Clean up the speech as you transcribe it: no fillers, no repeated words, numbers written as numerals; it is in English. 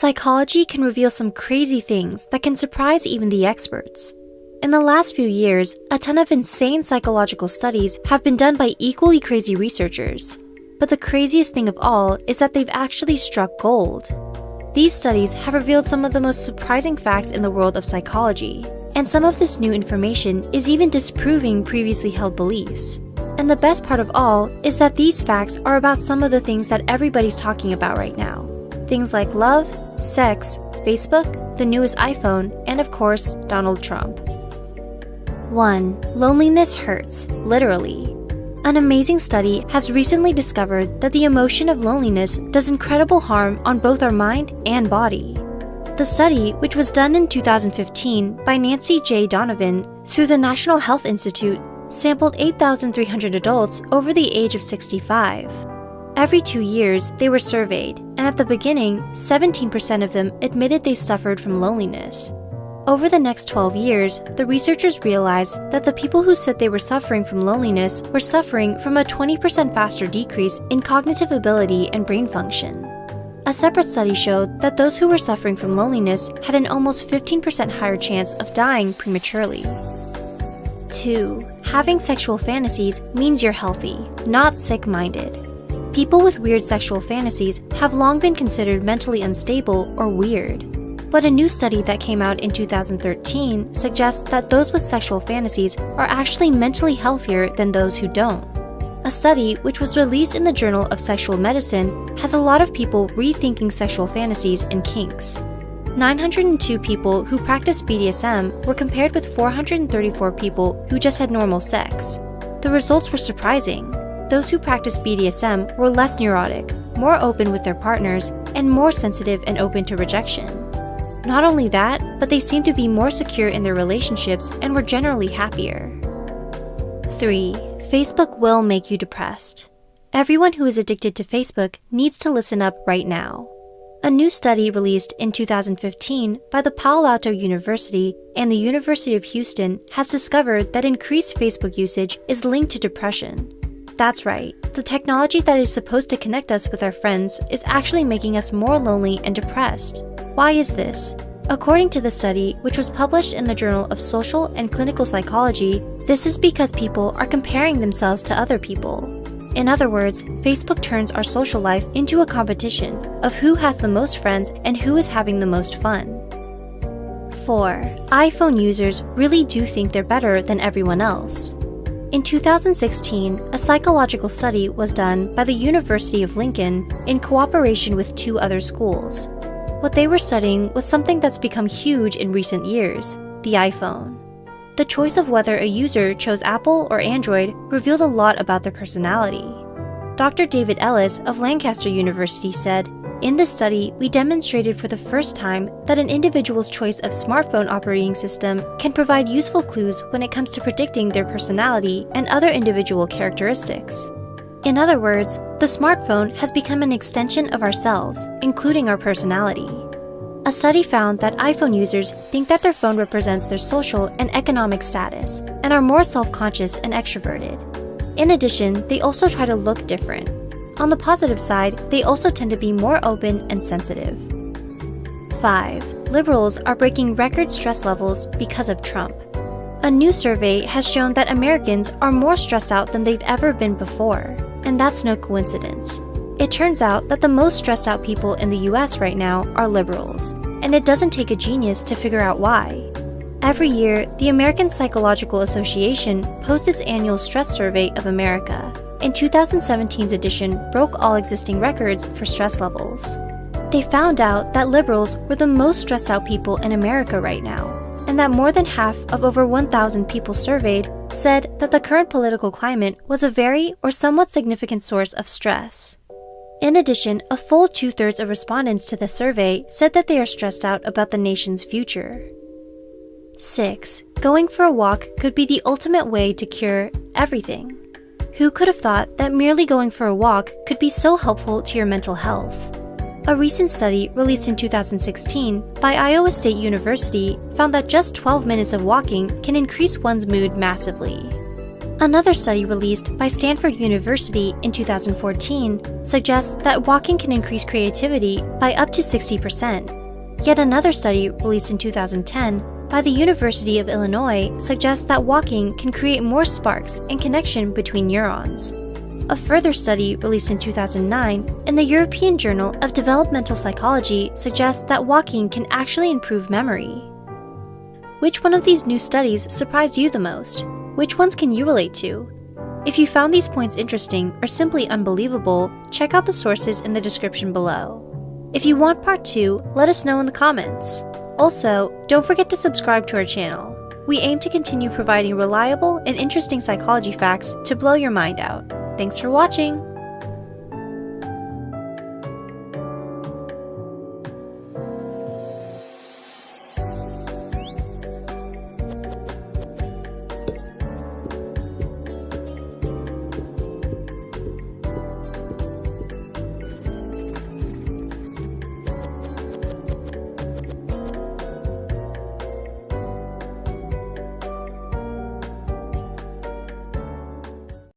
Psychology can reveal some crazy things that can surprise even the experts. In the last few years, a ton of insane psychological studies have been done by equally crazy researchers. But the craziest thing of all is that they've actually struck gold. These studies have revealed some of the most surprising facts in the world of psychology, and some of this new information is even disproving previously held beliefs. And the best part of all is that these facts are about some of the things that everybody's talking about right now. Things like love, sex, Facebook, the newest iPhone, and of course, Donald Trump. 1. Loneliness hurts, literally. An amazing study has recently discovered that the emotion of loneliness does incredible harm on both our mind and body. The study, which was done in 2015 by Nancy J. Donovan through the National Health Institute, sampled 8,300 adults over the age of 65. Every 2 years, they were surveyed, and at the beginning, 17% of them admitted they suffered from loneliness. Over the next 12 years, the researchers realized that the people who said they were suffering from loneliness were suffering from a 20% faster decrease in cognitive ability and brain function. A separate study showed that those who were suffering from loneliness had an almost 15% higher chance of dying prematurely. 2. Having sexual fantasies means you're healthy, not sick-minded. People with weird sexual fantasies have long been considered mentally unstable or weird. But a new study that came out in 2013 suggests that those with sexual fantasies are actually mentally healthier than those who don't. A study, which was released in the Journal of Sexual Medicine, has a lot of people rethinking sexual fantasies and kinks. 902 people who practiced BDSM were compared with 434 people who just had normal sex. The results were surprising. Those who practiced BDSM were less neurotic, more open with their partners, and more sensitive and open to rejection. Not only that, but they seemed to be more secure in their relationships and were generally happier. 3. Facebook will make you depressed. Everyone who is addicted to Facebook needs to listen up right now. A new study released in 2015 by the Palo Alto University and the University of Houston has discovered that increased Facebook usage is linked to depression. That's right, the technology that is supposed to connect us with our friends is actually making us more lonely and depressed. Why is this? According to the study, which was published in the Journal of Social and Clinical Psychology, this is because people are comparing themselves to other people. In other words, Facebook turns our social life into a competition of who has the most friends and who is having the most fun. 4. iPhone users really do think they're better than everyone else. In 2016, a psychological study was done by the University of Lincoln in cooperation with 2 other schools. What they were studying was something that's become huge in recent years, the iPhone. The choice of whether a user chose Apple or Android revealed a lot about their personality. Dr. David Ellis of Lancaster University said, "In this study, we demonstrated for the first time that an individual's choice of smartphone operating system can provide useful clues when it comes to predicting their personality and other individual characteristics." In other words, the smartphone has become an extension of ourselves, including our personality. A study found that iPhone users think that their phone represents their social and economic status and are more self-conscious and extroverted. In addition, they also try to look different. On the positive side, they also tend to be more open and sensitive. 5. Liberals are breaking record stress levels because of Trump. A new survey has shown that Americans are more stressed out than they've ever been before, and that's no coincidence. It turns out that the most stressed out people in the US right now are liberals, and it doesn't take a genius to figure out why. Every year, the American Psychological Association posts its annual stress survey of America, and 2017's edition broke all existing records for stress levels. They found out that liberals were the most stressed out people in America right now, and that more than half of over 1,000 people surveyed said that the current political climate was a very or somewhat significant source of stress. In addition, a full 2/3 of respondents to the survey said that they are stressed out about the nation's future. 6. Going for a walk could be the ultimate way to cure everything. Who could have thought that merely going for a walk could be so helpful to your mental health? A recent study released in 2016 by Iowa State University found that just 12 minutes of walking can increase one's mood massively. Another study released by Stanford University in 2014 suggests that walking can increase creativity by up to 60%. Yet another study released in 2010 by the University of Illinois suggests that walking can create more sparks and connection between neurons. A further study released in 2009 in the European Journal of Developmental Psychology suggests that walking can actually improve memory. Which one of these new studies surprised you the most? Which ones can you relate to? If you found these points interesting or simply unbelievable, check out the sources in the description below. If you want part 2, let us know in the comments. Also, don't forget to subscribe to our channel. We aim to continue providing reliable and interesting psychology facts to blow your mind out. Thanks for watching!